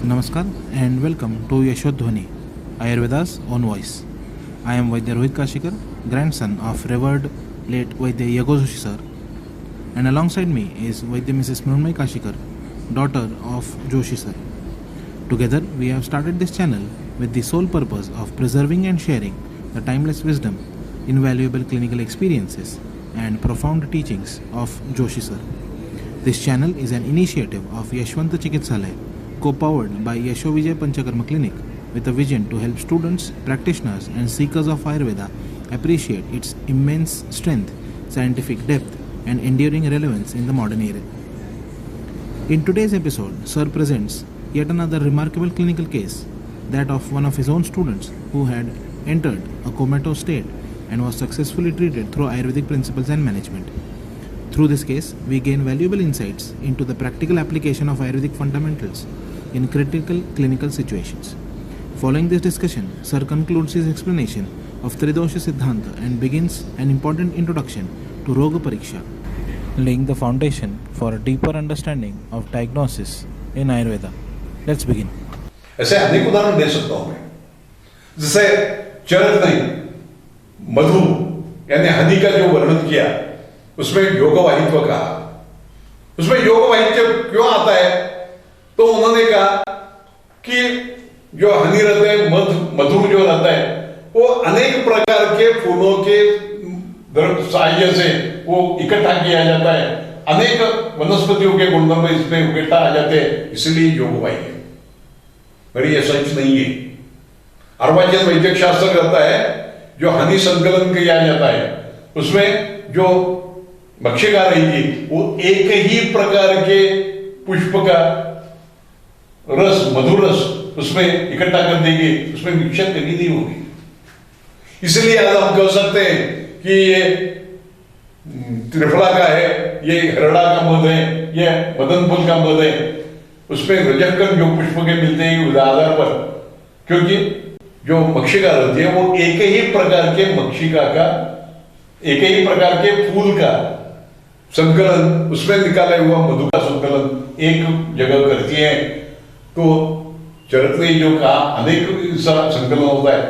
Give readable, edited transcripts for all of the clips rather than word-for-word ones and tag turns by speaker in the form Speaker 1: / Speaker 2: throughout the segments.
Speaker 1: Namaskar and welcome to Yashodhwani, Ayurveda's own voice. I am Vaidya Rohit Kashikar, grandson of revered late Vaidya Yago Joshi sir, and alongside me is Vaidya Mrs. Mrunmay Kashikar, daughter of Joshi sir. Together we have started this channel with the sole purpose of preserving and sharing the timeless wisdom, invaluable clinical experiences and profound teachings of Joshi sir. This channel is an initiative of Yashwanta Chikitsalaya, co-powered by Yasho Vijay Panchakarma Clinic, with a vision to help students, practitioners and seekers of Ayurveda appreciate its immense strength, scientific depth and enduring relevance in the modern era. In today's episode, Sir presents yet another remarkable clinical case, that of one of his own students who had entered a comatose state and was successfully treated through Ayurvedic principles and management. Through this case, we gain valuable insights into the practical application of Ayurvedic fundamentals in critical clinical situations. Following this discussion, Sir concludes his explanation of Tridosha Siddhanta and begins an important introduction to Roga Pariksha, laying the foundation for a deeper understanding of diagnosis in Ayurveda. Let's begin.
Speaker 2: ऐसे अनेक उदाहरण दे सकता हूं मैं, जैसे चरक ने मधु यानी हनी का जो वर्णन किया, उसमें योगवाहित्व कहा। उसमें योगवाहित्व क्यों आता है? तो उन्होंने कहा कि जो हनी रहता है, मधु जो रहता है, वो अनेक प्रकार के फूलों के सहायता से वो इकट्ठा किया जाता है, अनेक वनस्पतियों के गुणधर्म इसमें इकट्ठा आ जाते हैं, इसलिए योगवाहित्व। पर ये सच नहीं है। अर्वाचीन वैदिक शास्त्र कहता है जो हनी संकलन किया जाता है, उसमें जो भक्षिका रहेगी वो एक ही प्रकार के पुष्प का रस, मधुर रस उसमें इकट्ठा कर देगी, उसमें मिक्सचर कभी नहीं होगी। इसलिए आज हम कह सकते हैं कि ये त्रिफला का है, ये हरड़ा का मध है, ये मदन फूल का मध है, उसमें रजकण जो पुष्प के मिलते हैं उस आधार पर, क्योंकि जो मक्षिका रहती है वो एक ही प्रकार के मक्षिका का, एक ही प्रकार के फूल का संकलन, उसमें निकाला हुआ मधु का संकलन एक जगह करती है। तो चरक ने जो कहा अनेक संकलन होता है,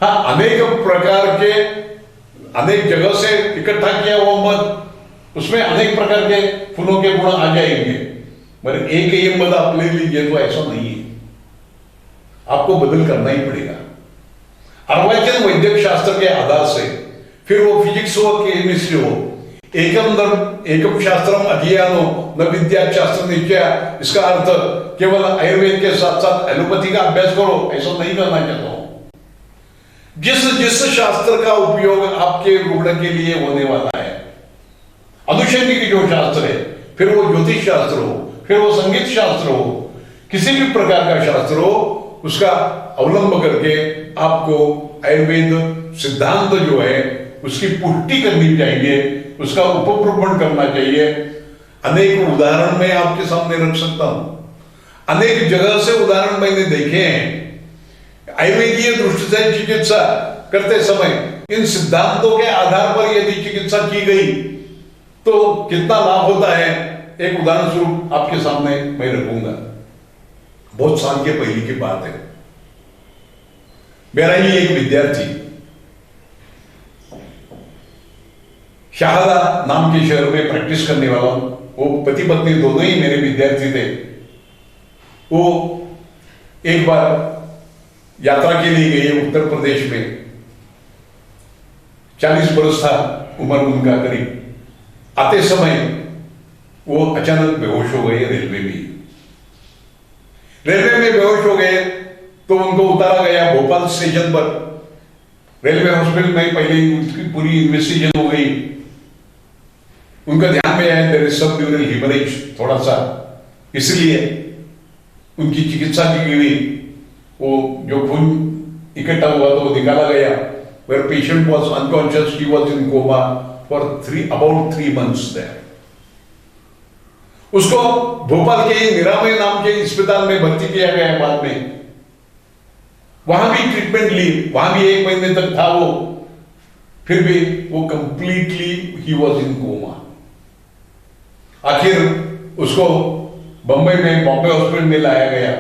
Speaker 2: हाँ, अनेक प्रकार के अनेक जगह से इकट्ठा किया हुआ मध, उसमें अनेक प्रकार के फूलों के गुण आ जाएंगे, मगर एक ही मध आप ले लीजिए तो ऐसा नहीं है, आपको बदल करना ही पड़ेगा। अर्वाचीन वैदिक शास्त्र के आधार से, फिर वो फिजिक्स हो, केमिस्ट्री हो, एकम शास्त्रम अध्ययनो न विद्या शास्त्र निश्चय, इसका अर्थ केवल आयुर्वेद के साथ साथ एलोपैथी का अभ्यास करो, ऐसा नहीं करना चाहता हूं। जिस शास्त्र का उपयोग आपके रुग्ण के लिए होने वाला है, अनुषंगिक जो शास्त्र है, फिर वो ज्योतिष शास्त्र हो, फिर वो संगीत शास्त्र हो, किसी भी प्रकार का शास्त्र हो, उसका अवलंब करके आपको आयुर्वेद सिद्धांत जो है उसकी पुष्टि करनी चाहिए, उसका उपप्रोपण करना चाहिए। अनेक उदाहरण मैं आपके सामने रख सकता हूं, अनेक जगह से उदाहरण मैंने देखे हैं। आयुर्वेदीय दृष्टि से चिकित्सा करते समय इन सिद्धांतों के आधार पर यदि चिकित्सा की गई तो कितना लाभ होता है, एक उदाहरण स्वरूप आपके सामने मैं रखूंगा। बहुत साल के पहले की बात है, मेरा ही एक विद्यार्थी शाहदा नाम के शहर में प्रैक्टिस करने वाला, वो पति पत्नी दोनों ही मेरे विद्यार्थी थे। वो एक बार यात्रा के लिए गए उत्तर प्रदेश में, 40 बरस था उम्र उनका करीब। आते समय वो अचानक बेहोश हो गए रेलवे में बेहोश हो गए तो उनको उतारा गया भोपाल स्टेशन पर। रेलवे हॉस्पिटल में पहले ही उनकी पूरी इन्वेस्टिगेशन हो गई, उनका ध्यान में आया देयर इज सब ड्यूरल हेमरेज थोड़ा सा, इसलिए उनकी चिकित्सा की गई। वो जो खून इकट्ठा हुआ तो वो निकाला गया। Where patient was unconscious, he was in coma for about 3 months there. उसको भोपाल के निरामय नाम के अस्पताल में भर्ती किया गया बाद में, वहां भी ट्रीटमेंट ली, वहां भी 1 महीने तक था वो, फिर भी वो completely he was in coma. आखिर उसको बंबई में बॉम्बे हॉस्पिटल में लाया गया।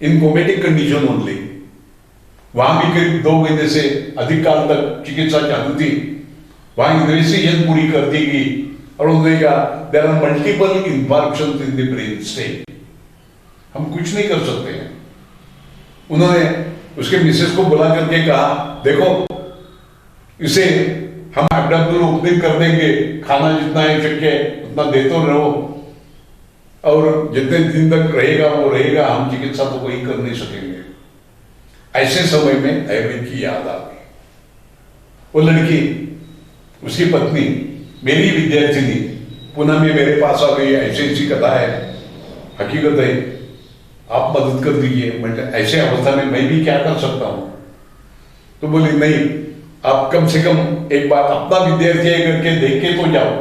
Speaker 2: In comatic condition only. वहां भी करीब 2 महीने से अधिक काल तक चिकित्सा चालू थी। वहां इन्वेस्टिगेशन पूरी कर दी गई और उन्होंने कहा there are multiple infarction in the brain stem, हम कुछ नहीं कर सकते हैं। उन्होंने उसके मिसेस को बुला करके कहा देखो इसे हम एब्डोमिनल ओपनिंग कर देंगे, खाना जितना है शक्य है उतना देते रहो और जितने दिन तक रहेगा वो रहेगा, हम चिकित्सा तो कोई कर नहीं सकेंगे। ऐसे समय में आयुर्वेद की याद आ गई। वो लड़की, उसकी पत्नी, मेरी विद्यार्थिनी पुणे में मेरे पास आ गई, ऐसी ऐसी कथा है, हकीकत है, आप मदद कर दीजिए। मतलब ऐसे अवस्था में मैं भी क्या कर सकता हूं? तो बोली नहीं, आप कम से कम एक बार अपना विद्यार्थी है करके देख के तो जाओ।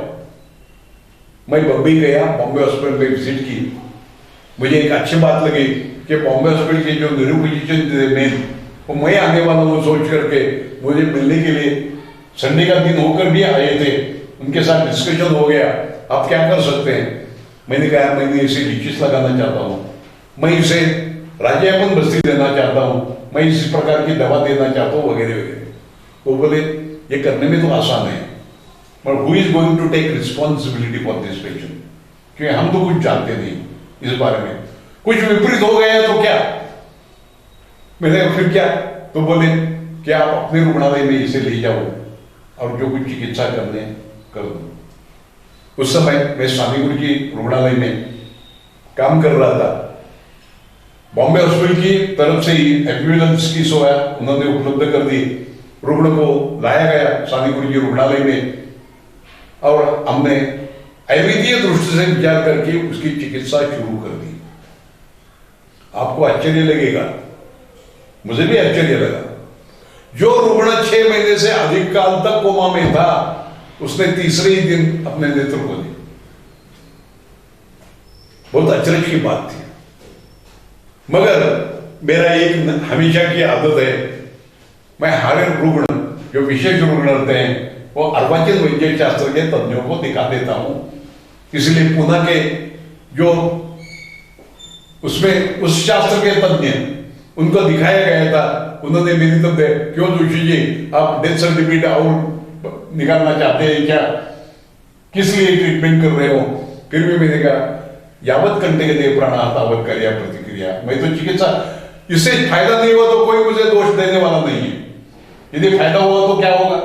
Speaker 2: मैं बॉम्बे गया, बॉम्बे हॉस्पिटल में विजिट की। मुझे एक अच्छी बात लगी कि बॉम्बे हॉस्पिटल के जो न्यूरोफिजिशियन थे मेन, वो मैं आने वाला हूँ सोच करके मुझे मिलने के लिए संडे का दिन होकर भी आए थे। उनके साथ डिस्कशन हो गया, आप क्या कर सकते हैं? मैंने कहा मैंने इसे लीचिस लगाना चाहता हूँ, मैं इसे राजापन बस्ती देना चाहता हूँ, मैं इस प्रकार की दवा देना चाहता हूँ वगैरह वगैरह। वो बोले ये करने में तो आसान है, पर who is going to take responsibility for this patient? क्योंकि हम तो कुछ जानते नहीं इस बारे में, कुछ विपरीत हो गया तो क्या? मैंने फिर क्या? तो बोले कि आप अपने रुग्णालय में इसे ले जाओ और जो कुछ चिकित्सा करने कर दो। उस समय मैं स्वामी गुरु जी रुग्णालय में काम कर रहा था। बॉम्बे हॉस्पिटल की तरफ से ही एम्बुलेंस की सेवा उन्होंने उपलब्ध कर दी। रुग्ण को लाया गया स्वामी गुरु जी रुग्णालय में और हमने आयुर्वेदीय दृष्टि से विचार करके उसकी चिकित्सा शुरू कर दी। आपको आश्चर्य लगेगा, मुझे भी आश्चर्य लगा। जो रुग्ण 6 महीने से अधिक काल तक कोमा में था, उसने तीसरे ही दिन अपने नेत्र को दी। बहुत अचरज की बात थी। मगर मेरा एक हमेशा की आदत है, मैं हर रुग्ण जो विशेष रुग्ण रहते हैं वो अर्वाचीन वैद्य शास्त्र के तज्ञों को दिखा देता हूं। इसलिए पुणे के जो उसमें उस शास्त्र के तज्ञ उनको दिखाया गया था, उन्होंने मेरी तरफ क्यों जोशी जी आप डेथ सर्टिफिकेट और निकालना चाहते हैं क्या, किस लिए ट्रीटमेंट कर रहे हो? फिर भी मैंने कहा यावत कंटे के देव प्राणा तावत कार्या प्रतिक्रिया, मैं तो चिकित्सा, इससे फायदा नहीं हुआ तो कोई मुझे दोष देने वाला नहीं है, यदि फायदा हुआ तो क्या होगा?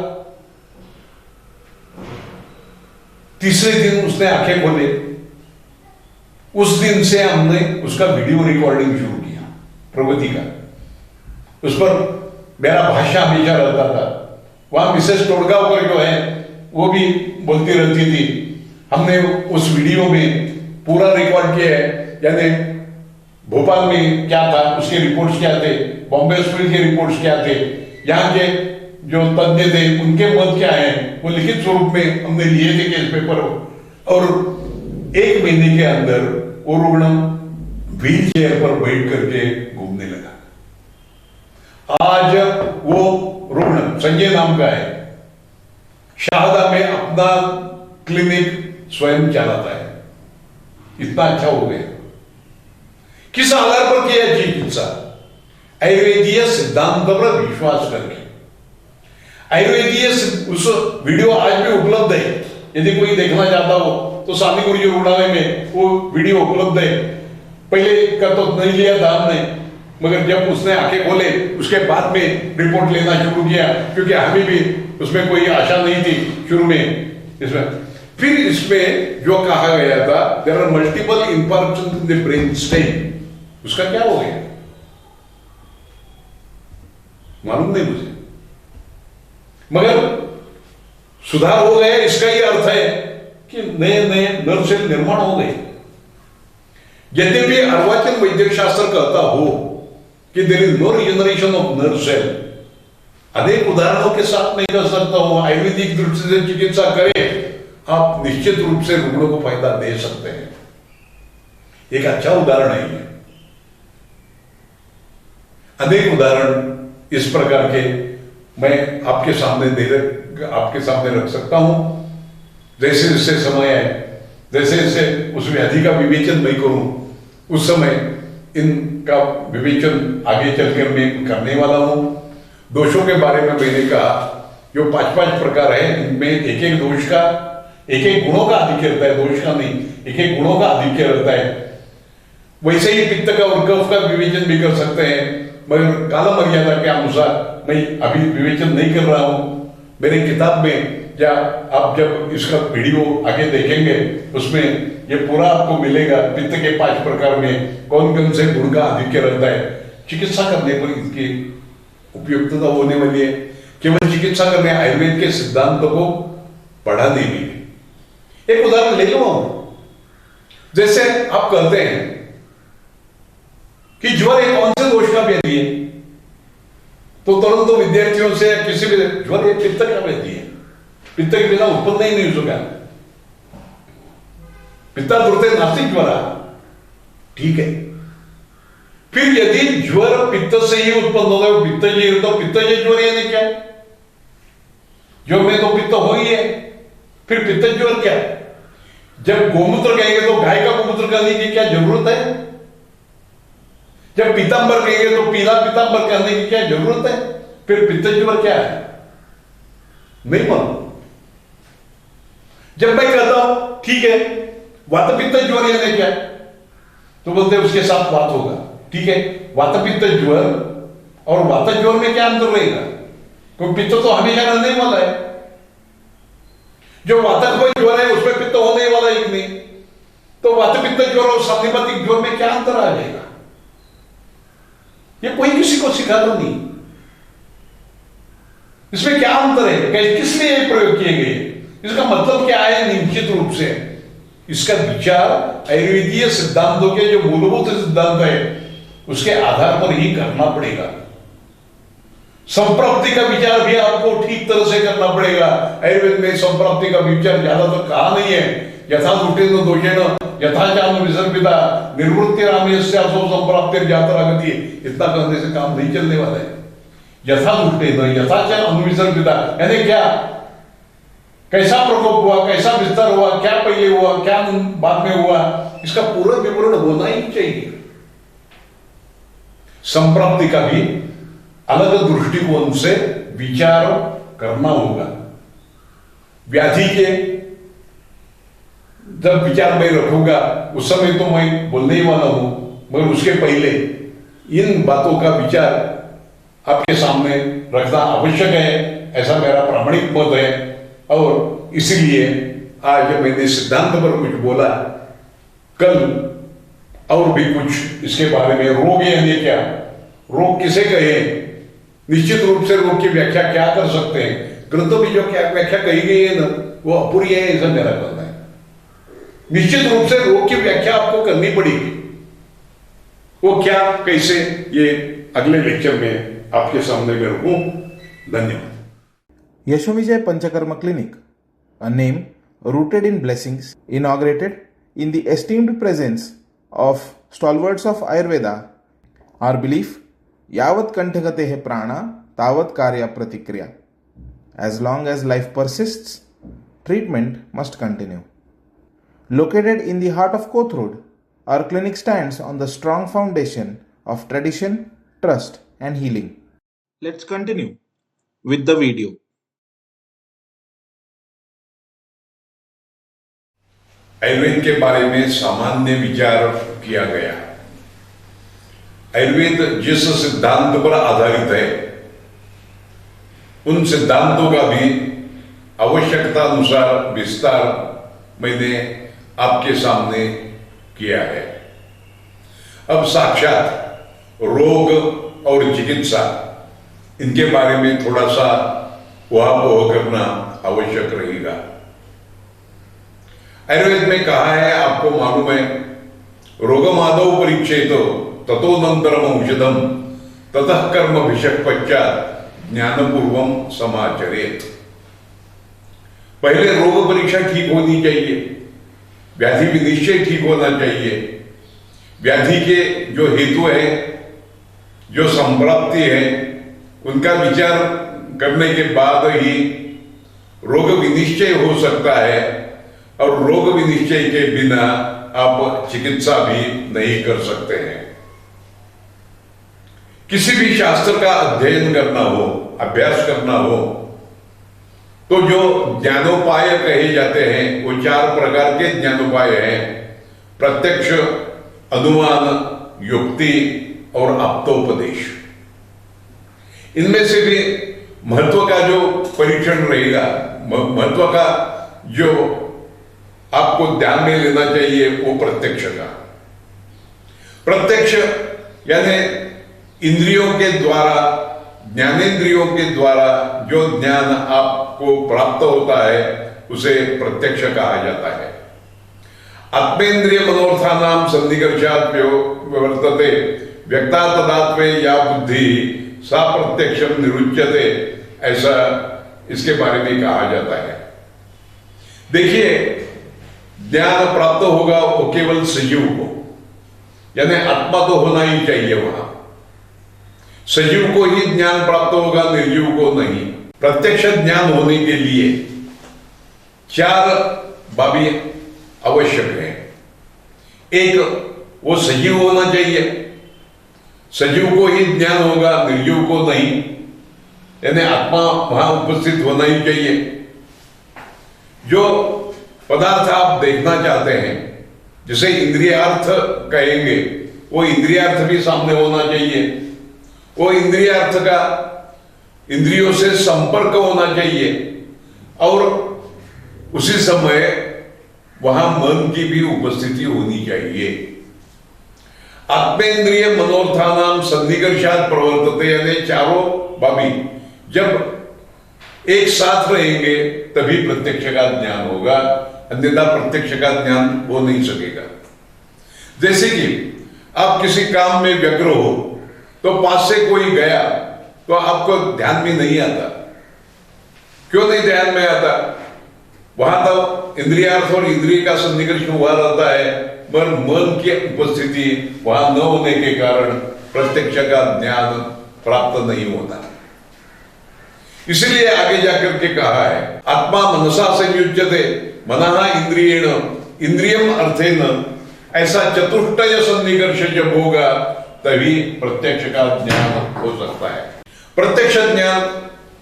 Speaker 2: तीसरे दिन उसने आंखें खोले। उस दिन से हमने उसका वीडियो रिकॉर्डिंग शुरू किया प्रगति का। उस पर मेरा भाषा हमेशा रहता था। वहां मिसेस टोडगांवकर जो है वो भी बोलती रहती थी। हमने उस वीडियो में पूरा रिकॉर्ड किया है, यानी भोपाल में क्या था, उसके रिपोर्ट्स क्या थे, बॉम्बे हॉस्पिटल के रिपोर्ट्स क्या थे, यहाँ के जो तज्ञ थे उनके मत क्या है, वो लिखित स्वरूप में हमने लिए थे केस पेपर। और 1 महीने के अंदर वो रुग्ण व्हील चेयर पर बैठ करके घूमने लगा। आज वो रुग्ण संजय नाम का है, शाहदा में अपना क्लिनिक स्वयं चलाता है। इतना अच्छा हो गया। किस आधार पर किया चिकित्सा? आयुर्वेदीय सिद्धांत पर विश्वास करके। आयुर्वेदीय उस वीडियो आज भी उपलब्ध है, यदि कोई देखना चाहता हो तो स्वामी गुरु जी रुग्णालय में वो वीडियो उपलब्ध है। पहले का तो नहीं लिया था हमने, मगर जब उसने आंखें खोले उसके बाद में रिपोर्ट लेना शुरू किया, क्योंकि हमें भी उसमें कोई आशा नहीं थी शुरू में इसमें। फिर इसमें जो कहा गया था there are multiple infarction in the brain stem, उसका क्या हो गया मालूम नहीं मुझे, मगर सुधार हो गया। इसका ही अर्थ है कि नए नए नर्व सेल निर्माण हो गए। यद्यपि अर्वाचीन वैद्यक शास्त्र कहता हो कि there is no regeneration of nerve cell, अनेक उदाहरणों के साथ मैं कह सकता हूं आयुर्वेदिक दृष्टि से चिकित्सा करें, आप निश्चित रूप से रुग्णों को फायदा दे सकते हैं। एक अच्छा उदाहरण है ये। अनेक उदाहरण इस प्रकार के मैं आपके सामने रख सकता हूं। जैसे जैसे समय है, जैसे जैसे उस व्याधि का विवेचन मैं करूं, उस समय इनका विवेचन आगे चलकर मैं करने वाला हूं। दोषों के बारे में मैंने कहा जो 5-5 प्रकार है, इनमें एक एक दोष का, एक एक गुणों का आधिक्य रहता है, दोष का नहीं, एक एक गुणों का आधिक्य रहता है। वैसे ही पित्त का और कफ का विवेचन भी कर सकते हैं, मगर काल मर्यादा के अनुसार मैं अभी विवेचन नहीं कर रहा हूं। मेरी किताब में या आप जब इसका वीडियो आगे देखेंगे उसमें ये पूरा आपको मिलेगा, पित्त के 5 प्रकार में कौन कौन से गुण का आधिक्य रहता है। चिकित्सा करने पर इसकी उपयुक्तता होने वाली है। केवल चिकित्सा करने, आयुर्वेद के सिद्धांतों को पढ़ाने भी। एक उदाहरण ले लो, जैसे आप कहते हैं कि ज्वर एक कौन से दोष का व्याधि है, तो तुरंत तो विद्यार्थियों से किसी भी ज्वर एक पित्त का व्याधि है, पित्त के बिना उत्पन्न ही नहीं हो सका, पित्ता दुर्ते नास्तिक ज्वरा, ठीक है। फिर यदि ज्वर पित्त से ही उत्पन्न होगा, पित्तजय, तो पित्तजय ज्वर यानी क्या? ज्वर में तो पित्त हो ही है, फिर पित्त ज्वर क्या? जब गोमूत्र कहेंगे तो गाय का गोमूत्र करने की क्या जरूरत है? जब पीतांबर कहेंगे तो पीला पीतांबर करने की क्या जरूरत है? फिर पित्त ज्वर क्या है? नहीं मालूम। जब मैं कहता हूं ठीक है वात पित्त ज्वर यानी क्या, तो बोलते हैं उसके साथ वात होगा, ठीक है। वात पित्त ज्वर और वात ज्वर में क्या अंतर रहेगा? क्योंकि पित्त तो हमेशा रहने वाला है। जो वातत्मय ज्वर है उसमें पित्त होने वाला ही नहीं, तो वात पित्त ज्वर और संधिपतिक ज्वर में क्या अंतर आ जाएगा? ये कोई किसी को सिखाता नहीं। इसमें क्या अंतर है, किस लिए प्रयोग किए गए, इसका मतलब क्या है? निश्चित रूप से इसका विचार आयुर्वेदीय सिद्धांतों के जो मूलभूत सिद्धांत है उसके आधार पर ही करना पड़ेगा। संप्राप्ति का विचार भी आपको ठीक तरह से करना पड़ेगा। आयुर्वेद में संप्राप्ति का विचार ज्यादातर कहा नहीं है। यथा दुटेन दोषेण यथा चानु विसर्पिता निर्वृत्ति रामेस्यासो संप्राप्ति जातरागति, इतना करने से काम नहीं चलने वाला है। यथा दुटेन यथा च अनुविसर्पिता यानी क्या, कैसा प्रकोप हुआ, कैसा विस्तार हुआ, क्या पहले हुआ, क्या बाद में हुआ, इसका पूरा विवरण होना ही चाहिए। संप्राप्ति का भी अलग दृष्टिकोण से विचार करना होगा। व्याधि के जब विचार में रखूंगा उस समय तो मैं बोलने ही वाला हूं, मगर उसके पहले इन बातों का विचार आपके सामने रखना आवश्यक है, ऐसा मेरा प्रामाणिक मत है। और इसीलिए आज मैंने सिद्धांत पर कुछ बोला, कल और भी कुछ इसके बारे में। रोग यानी क्या, रोग किसे कहें, निश्चित रूप से रोग की व्याख्या क्या कर सकते हैं। ग्रंथों में जो क्या व्याख्या कही गई है ना वो अपूरी है, ऐसा मेरा कहना है। निश्चित रूप से रोग की व्याख्या आपको करनी पड़ेगी। वो क्या, कैसे, ये अगले लेक्चर में आपके सामने में रखूं। धन्यवाद।
Speaker 1: Yashovijay Panchakarma Clinic, a name rooted in blessings, inaugurated in the esteemed presence of stalwarts of Ayurveda. Our belief, yavat kanthagatehe prana, tavat karya pratikriya. As long as life persists, treatment must continue. Located in the heart of Kothrood, our clinic stands on the strong foundation of tradition, trust and healing. Let's continue with the video.
Speaker 2: Ayurveda के बारे में सामान्य विचार किया गया। आयुर्वेद जिस सिद्धांत पर आधारित है उन सिद्धांतों का भी आवश्यकता अनुसार विस्तार मैंने आपके सामने किया है। अब साक्षात रोग और चिकित्सा इनके बारे में थोड़ा सा उहापोह करना आवश्यक रहेगा। आयुर्वेद में कहा है, आपको मालूम है, रोगमादौ परीक्षेत ततोनंतरम औषधम ततः कर्म भिषक पश्चात ज्ञानपूर्वम समाचरेत। पहले रोग परीक्षा ठीक होनी चाहिए, व्याधि विनिश्चय ठीक होना चाहिए, व्याधि के जो हेतु है, जो संप्राप्ति है, उनका विचार करने के बाद ही रोग विनिश्चय हो सकता है। और रोग विनिश्चय के बिना आप चिकित्सा भी नहीं कर सकते हैं। किसी भी शास्त्र का अध्ययन करना हो, अभ्यास करना हो, तो जो ज्ञानोपाय कहे जाते हैं वो 4 प्रकार के ज्ञानोपाय हैं: प्रत्यक्ष, अनुमान, युक्ति और आप्तोपदेश। इनमें से भी महत्व का जो परीक्षण रहेगा, महत्व का जो आपको ध्यान में लेना चाहिए वो प्रत्यक्ष का। प्रत्यक्ष यानी इंद्रियों के द्वारा, ज्ञानेंद्रियों के द्वारा जो ज्ञान आपको प्राप्त होता है उसे प्रत्यक्ष कहा जाता है। आत्मेन्द्रिय मनोर्थानाम सन्निकर्षात् वर्तते व्यक्ता तदात्मे या बुद्धि सा प्रत्यक्षम निरुच्यते, ऐसा इसके बारे में कहा जाता है। देखिए, ज्ञान प्राप्त होगा वो केवल सजीव को, यानी आत्मा तो होना ही चाहिए वहां। सजीव को ही ज्ञान प्राप्त होगा, निर्जीव को नहीं। प्रत्यक्ष ज्ञान होने के लिए 4 बातें आवश्यक है। एक, वो सजीव होना चाहिए, सजीव को ही ज्ञान होगा, निर्जीव को नहीं, यानी आत्मा वहां उपस्थित होना ही चाहिए। जो पदार्थ आप देखना चाहते हैं, जिसे इंद्रियार्थ कहेंगे, वो इंद्रियार्थ भी सामने होना चाहिए। वो इंद्रियार्थ का इंद्रियों से संपर्क होना चाहिए और उसी समय वहां मन की भी उपस्थिति होनी चाहिए। आत्मेन्द्रिय मनोर्थानाम सन्निकर्षात् प्रवर्तते, यानी चारों बाबी जब एक साथ रहेंगे तभी प्रत्यक्ष का ज्ञान होगा, अन्यथा प्रत्यक्ष का ज्ञान हो नहीं सकेगा। जैसे कि आप किसी काम में व्यग्र हो तो पास से कोई गया तो आपको ध्यान में नहीं आता। क्यों नहीं ध्यान में आता? वहां तो इंद्रियार्थ और इंद्रिय का सन्निकर्ष हुआ रहता है, पर मन की उपस्थिति वहां न होने के कारण प्रत्यक्ष का ज्ञान प्राप्त नहीं होता। इसलिए आगे जाकर के कहा है, आत्मा मनसा संयुज्यते मनः इंद्रियेण इंद्रियम अर्थेन, ऐसा चतुष्टय सन्निकर्ष जब होगा तभी प्रत्यक्ष का ज्ञान हो सकता है। प्रत्यक्ष ज्ञान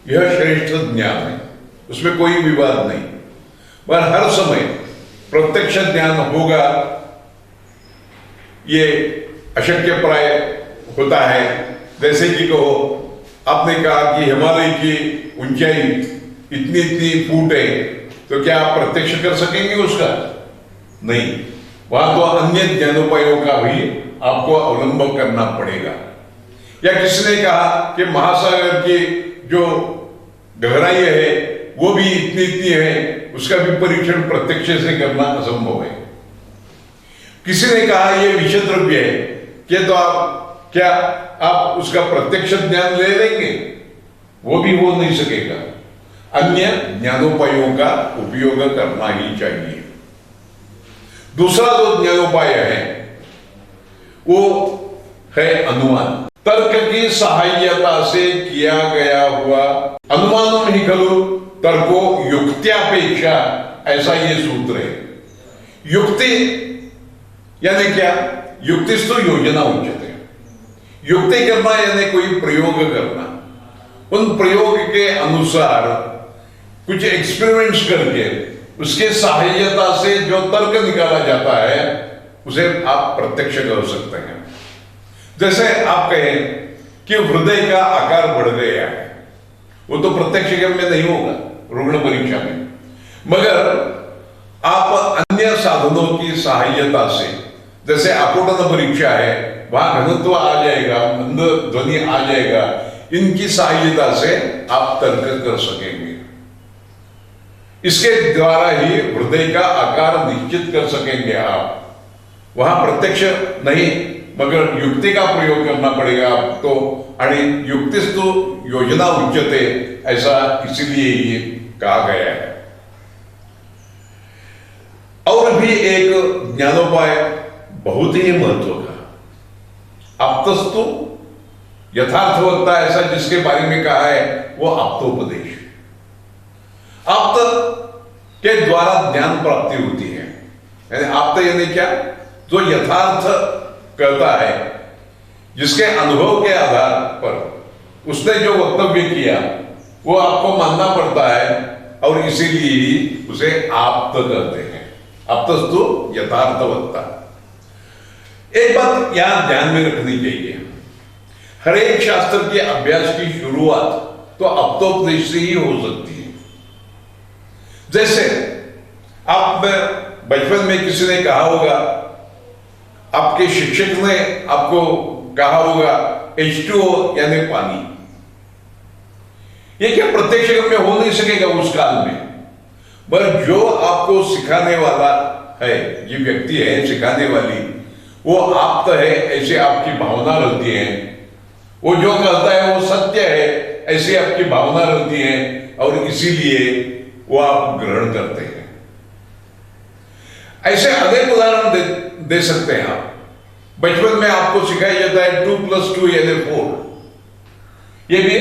Speaker 2: यह श्रेष्ठ ज्ञान है, उसमें कोई विवाद नहीं, पर हर समय प्रत्यक्ष ज्ञान होगा ये अशक्य प्राय होता है। जैसे कि कहो, आपने कहा कि हिमालय की ऊंचाई इतनी इतनी फुट है, तो क्या आप प्रत्यक्ष कर सकेंगे उसका? नहीं, वहां तो अन्य ज्ञानोपायों का भी आपको अवलंबन करना पड़ेगा। या किसी ने कहा कि महासागर की जो गहराई है वो भी इतनी इतनी है, उसका भी परीक्षण प्रत्यक्ष से करना असंभव है। किसी ने कहा ये विषय द्रव्य है, कि तो आप उसका प्रत्यक्ष ज्ञान ले लेंगे? वो भी हो नहीं सकेगा। अन्य ज्ञानोपायों का उपयोग करना ही चाहिए। दूसरा जो ज्ञानोपाय है वो है अनुमान। तर्क की सहायता से किया गया हुआ अनुमानम ही खलु तर्को युक्त्यापेक्षा, ऐसा ये सूत्र है। युक्ति यानी क्या? युक्तिस्तु योजना उच्यते। युक्ति करना यानी कोई प्रयोग करना, उन प्रयोग के अनुसार कुछ एक्सपेरिमेंट्स करके उसके सहायता से जो तर्क निकाला जाता है उसे आप प्रत्यक्ष कर सकते हैं। जैसे आप कहें कि हृदय का आकार बढ़ गया है, वो तो प्रत्यक्ष में नहीं होगा रुग्ण परीक्षा में, मगर आप अन्य साधनों की सहायता से, जैसे आकोटन परीक्षा है, वहां घनत्व आ जाएगा, मंद ध्वनि आ जाएगा, इनकी सहायता से आप तर्क कर सकेंगे। इसके द्वारा ही हृदय का आकार निश्चित कर सकेंगे आप। वहां प्रत्यक्ष नहीं, मगर युक्ति का प्रयोग करना पड़ेगा आपको। आणि युक्तिस्तु योजना उच्यते, ऐसा इसीलिए ही कहा गया है। और भी एक ज्ञानोपाय बहुत ही महत्व का, आप्तस्तु यथार्थ वक्ता, ऐसा जिसके बारे में कहा है वो आप्तोपदेश। आप्त के द्वारा ज्ञान प्राप्ति होती है। यानी आप्त यानी क्या? जो यथार्थ कहता है जिसके अनुभव के आधार पर उसने जो वक्तव्य किया वो आपको मानना पड़ता है, और इसीलिए ही उसे आप्त कहते हैं। आप्तस्तु यथार्थवत्ता। एक बात यहां ध्यान में रखनी चाहिए, हर एक शास्त्र के अभ्यास की शुरुआत तो आप्तोपदेश से ही हो सकती है। जैसे आप बचपन में किसी ने कहा होगा, आपके शिक्षक ने आपको कहा होगा H2O यानी पानी। ये क्या प्रत्यक्ष में हो नहीं सकेगा उस काल में, पर जो आपको सिखाने वाला है, ये व्यक्ति है सिखाने वाली, वो आप्त है ऐसे आपकी भावना रहती है, वो जो कहता है वो सत्य है ऐसी आपकी भावना रहती है, और इसीलिए वो आप ग्रहण करते हैं। ऐसे अनेक उदाहरण दे सकते हैं आप। बचपन में आपको सिखाया जाता है 2 + 2 यानी 4। ये भी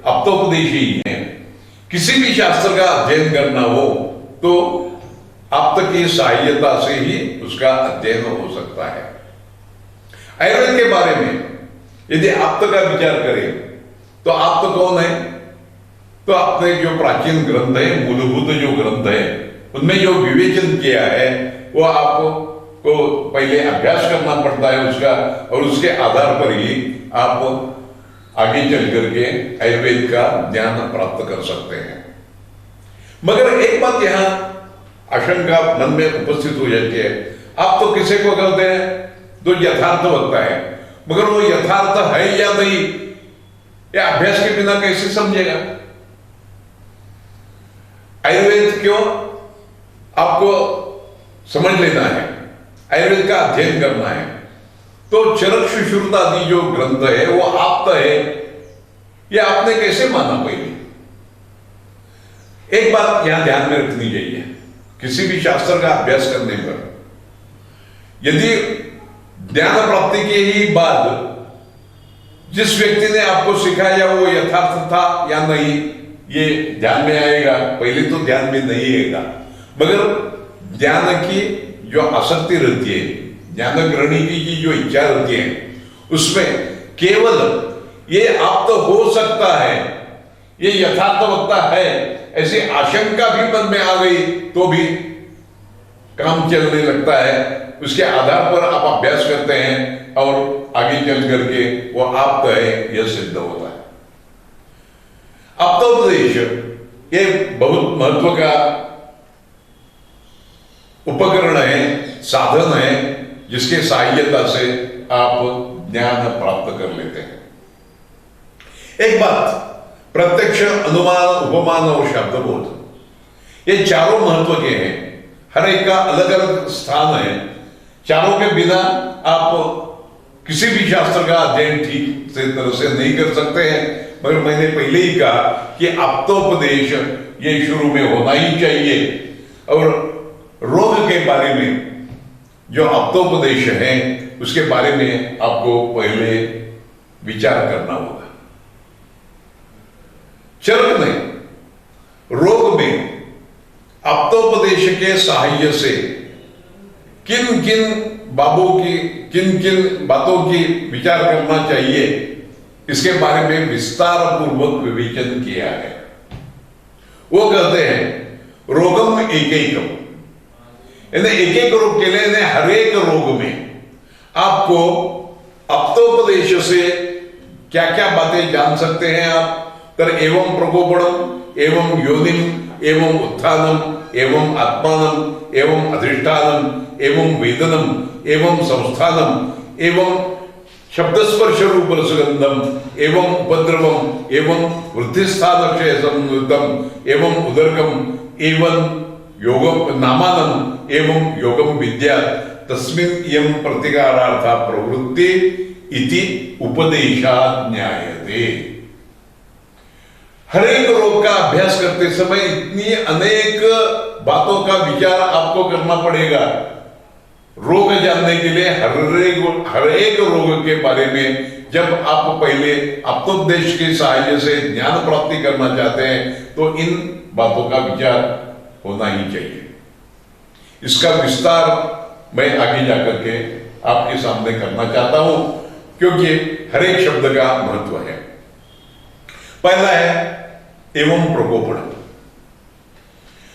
Speaker 2: आप्तोपदेश ही है। किसी भी शास्त्र का अध्ययन करना हो तो आप्त की सहायता से ही उसका अध्ययन हो सकता है। आयुर्वेद के बारे में यदि आप्त का विचार करें तो आप्त कौन है? तो अपने जो प्राचीन ग्रंथ है, मूलभूत जो ग्रंथ है, उनमें जो विवेचन किया है वो आपको पहले अभ्यास करना पड़ता है उसका, और उसके आधार पर ही आप आगे चल करके आयुर्वेद का ज्ञान प्राप्त कर सकते हैं। मगर एक बात यहां आशंका मन में उपस्थित हो जाती है, आप तो किसी को कहते हैं तो यथार्थ वक्ता है, मगर वो यथार्थ है या नहीं, या अभ्यास के बिना कैसे समझेगा? आयुर्वेद क्यों आपको समझ लेना है, आयुर्वेद का अध्ययन करना है, तो चरक सुश्रुत आदि जो ग्रंथ है वो आप्त है, ये आपने कैसे माना? पहले एक बात यहां ध्यान में रखनी चाहिए, किसी भी शास्त्र का अभ्यास करने पर यदि ज्ञान प्राप्ति के ही बाद जिस व्यक्ति ने आपको सिखाया वो यथार्थ था या नहीं, ये ध्यान में आएगा। पहले तो ध्यान में नहीं आएगा, मगर ज्ञान की जो आसक्ति रहती है, ज्ञान ग्रहणी की जो इच्छा रहती है, उसमें केवल ये आप्त हो सकता है, ये यथार्थवत्ता है, ऐसी आशंका भी मन में आ गई तो भी काम चलने लगता है। उसके आधार पर आप अभ्यास करते हैं और आगे चल करके वो आप्त है यह सिद्ध होता है। आप्तोपदेश ये बहुत महत्व का उपकरण है, साधन है, जिसके सहायता से आप ज्ञान प्राप्त कर लेते हैं। एक बात, प्रत्यक्ष, अनुमान, उपमान और शब्दबोध, ये चारों महत्व के हैं। हर एक का अलग अलग स्थान है। चारों के बिना आप किसी भी शास्त्र का अध्ययन ठीक से तरह से नहीं कर सकते हैं। मगर मैंने पहले ही कहा कि आप्तोपदेश ये शुरू में होना ही चाहिए, और रोग के बारे में जो आप्तोपदेश है उसके बारे में आपको पहले विचार करना होगा। चरक ने रोग में आप्तोपदेश के सहाय्य से किन किन बातों की विचार करना चाहिए, इसके बारे में विस्तार पूर्वक विवेचन किया है। वो कहते हैं रोगम एकैकम, यानी एक एक रोग के लिए, हर एक रोग में आपको आप्तोपदेश से क्या क्या बातें जान सकते हैं आप। तर एवं प्रकोपणम एवं योनिम एवं उत्थानम एवं आत्मानम एवं अधिष्ठानम एवं वेदनम एवं संस्थानम एवं शब्दस्पर्श रूप रसगंधम एवं उपद्रवम एवं वृद्धिस्थान क्षय संयुतम एवं उदरकम एवं योगम नामानम एवं योगम विद्या तस्मिन् यम प्रतिकारार्था प्रवृत्ति इति उपदेशात् ज्ञायते। हर एक रोग का अभ्यास करते समय इतनी अनेक बातों का विचार आपको करना पड़ेगा। रोग जानने के लिए हर एक रोग के बारे में जब आप पहले आप्तोपदेश के सहायता से ज्ञान प्राप्ति करना चाहते हैं तो इन बातों का विचार होना ही चाहिए। इसका विस्तार मैं आगे जाकर के आपके सामने करना चाहता हूं। क्योंकि हर एक शब्द का महत्व है। पहला है एवं प्रकोपण।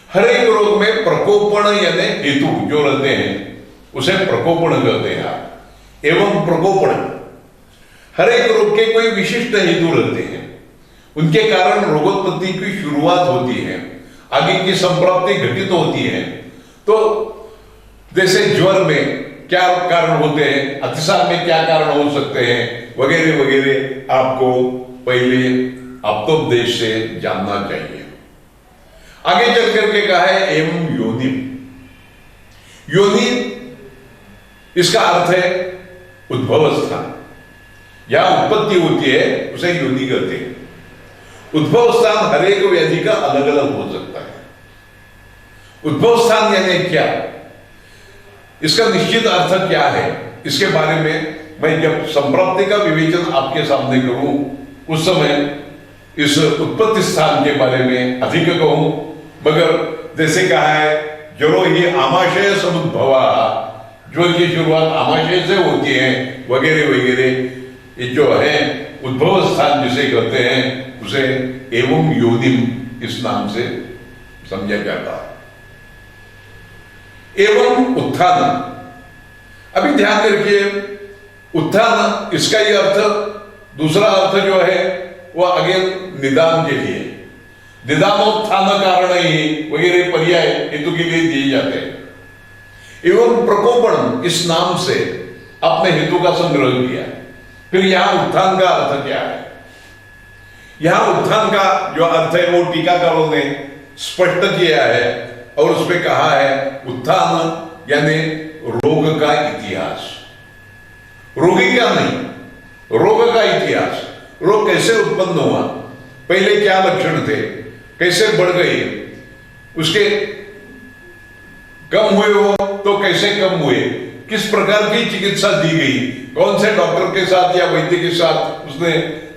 Speaker 2: हर एक रोग में प्रकोपण यानी हेतु जो रहते हैं उसे प्रकोपण कहते हैं। एवं प्रकोपण, हर एक रोग के कोई विशिष्ट हेतु रहते हैं, उनके कारण रोगोत्पत्ति की शुरुआत होती है, आगे की संप्राप्ति घटित होती है। तो जैसे ज्वर में क्या कारण होते हैं, अतिसार में क्या कारण हो सकते हैं, वगैरह वगैरह आपको पहले आप्तोपदेश से जानना चाहिए। आगे चल करके कहा है एवं योनि। योनि इसका अर्थ है उद्भव स्थान, जहां उत्पत्ति होती है उसे योनि कहते हैं। उद्भव स्थान हर एक व्याधि का अलग अलग हो सकता है। उद्भव स्थान यानी क्या, इसका निश्चित अर्थ क्या है, इसके बारे में मैं जब संप्राप्ति का विवेचन आपके सामने करूं उस समय इस उत्पत्ति स्थान के बारे में अधिक कहूं। मगर जैसे कहा है जरो ही आमाशय समुद्भवा, ज्वर की शुरुआत आमाशय से होती है, वगैरह वगैरह। ये जो है उद्भव स्थान जिसे कहते हैं उसे एवं योनिम इस नाम से समझा जाता है। एवं उत्थान, अभी ध्यान रखिए, उत्थान इसका ही अर्थ, दूसरा अर्थ जो है वह आगे निदान के लिए, निदानोत्थान कारण ही वगैरह पर्याय हेतु के लिए दिए जाते हैं। एवं प्रकोपण इस नाम से आपने हेतु का संग्रह किया। फिर यहां उत्थान का अर्थ क्या है? यहां उत्थान का जो अर्थ है वो टीकाकारों ने स्पष्ट किया है और उसमें कहा है उत्थान यानी रोग का इतिहास, रोगी का नहीं, रोग का इतिहास। रोग कैसे उत्पन्न हुआ, पहले क्या लक्षण थे, कैसे बढ़ गए, उसके कम हुए हो तो कैसे कम हुए, किस प्रकार की चिकित्सा दी गई, कौन से डॉक्टर के साथ या वैद्य के साथ उसने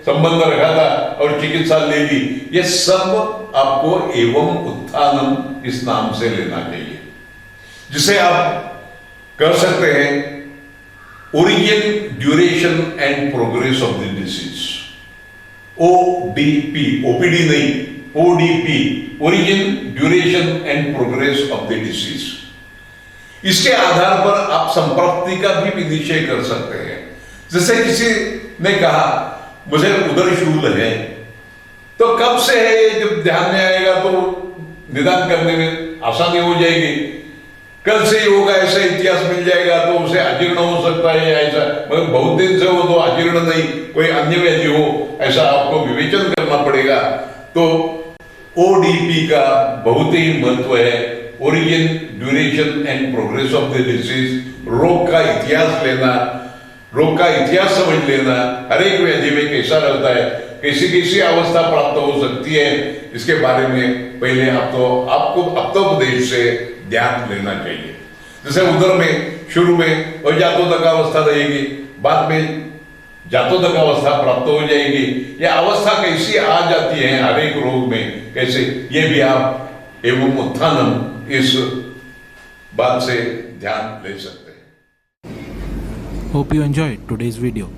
Speaker 2: संबंध रखा था और चिकित्सा ले ली, ये सब आपको एवं उत्थानम इस नाम से लेना चाहिए। जिसे आप कर सकते हैं origin, duration and progress of the disease, ODP, OPD नहीं, ODP, origin, duration and progress of the disease. इसके आधार पर आप संप्राप्ति का भी निश्चय कर सकते हैं। जैसे किसी ने कहा मुझे उदर शूल है, तो कब से है ये, जब ध्यान में आएगा तो निदान करने में आसानी हो जाएगी। कल से ही होगा ऐसा इतिहास मिल जाएगा तो उसे अजीर्ण हो सकता है ऐसा, मगर बहुत दिन से हो तो अजीर्ण नहीं, कोई अन्य व्याधि हो, ऐसा आपको विवेचन करना पड़ेगा। तो ODP का बहुत ही महत्व है, origin, duration and progress of the disease. रोग का इतिहास लेना, रोग का इतिहास समझ लेना, हर एक व्याधि में कैसा रहता है, कैसी कैसी अवस्था प्राप्त हो सकती है, इसके बारे में पहले आपको अप्तोपदेश से ध्यान लेना चाहिए। जैसे उधर में शुरू में अजातोदक अवस्था रहेगी, बाद में जातोदक अवस्था प्राप्त हो जाएगी। यह अवस्था कैसी आ जाती है हर एक रोग में, कैसे, ये भी आप एवं उत्थानम इस बात से ध्यान ले सकते हैं।
Speaker 1: Hope you enjoyed today's video.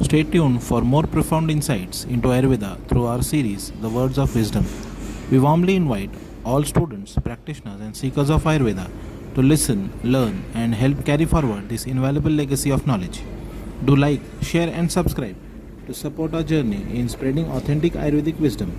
Speaker 1: Stay tuned for more profound insights into Ayurveda through our series, The Words of Wisdom. We warmly invite all students, practitioners, and seekers of Ayurveda to listen, learn, and help carry forward this invaluable legacy of knowledge. Do like, share, and subscribe to support our journey in spreading authentic Ayurvedic wisdom.